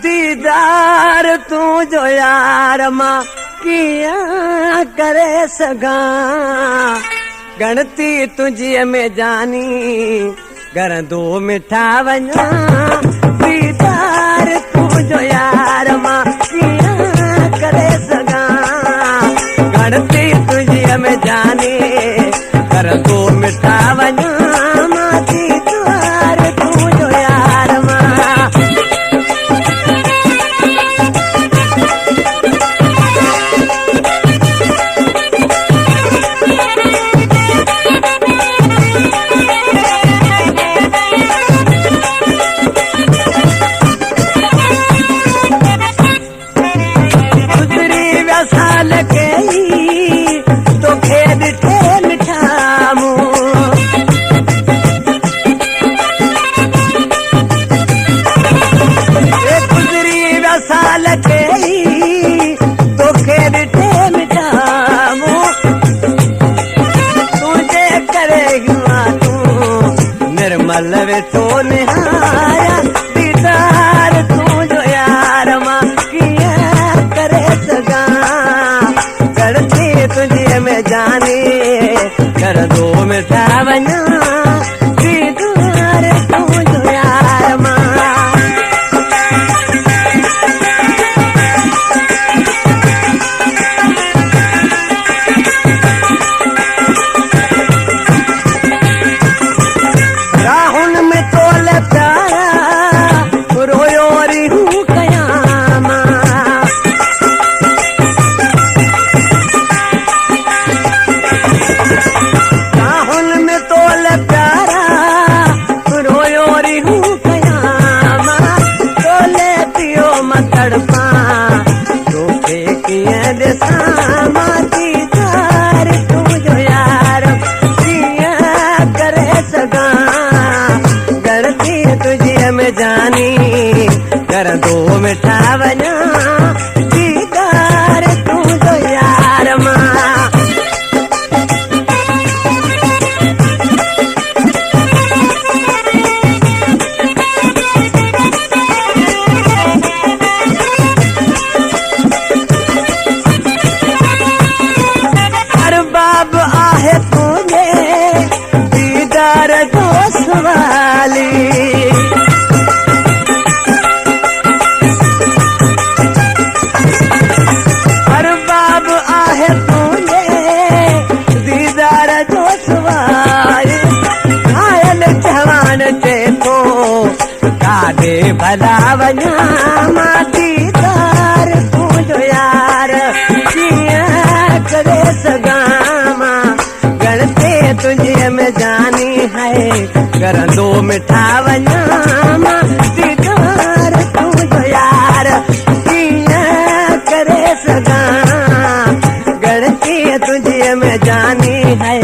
दीदार तू जो यार मां कीअं करे सघां गणती तुंहिंजी में जानी गरंदो मिठा वञा दीदार तू जो यार मां कीअं करे सघां गणती तुंहिंजी में जानी गरंदो मिठा वञा मां दीदार तू जो यार मां साल के तो खेद थे मिठामू गुजरी साल के तो खेद थे मिठामू तुझे करे हुआ तू निर्मल वे तो निहाया दीदार तू जो यार मां किया करे सगा तुझे में जाने कर दो मिठा वञा दीदार तू जो यार मां राहुल में तोल प्यारा रोयो री हूँ कयामा राहुल में तोल प्यारा रोयो री हूँ कयामा तोले पियो मतड़पा तोखे कीअं ॾिसां मां दीदार तू जो यार कीअं करे सघां गणती तुंहिंजी में जानी करंदो मिठा वञा दीदार तू जो यार मां बाब आहे तुझे दीदार दोस्त वाली हर बाब आहे तुझे दीदार दोस्त वाली घायल जवान चे तो काॾे भला वञा मां दीदार तू जो यार कीअं करे सघां गणते तुझे में जानी है करंदो मिठा वञा मां दीदार तू जो यार कीअं करे सघां गणते तुझे में जानी है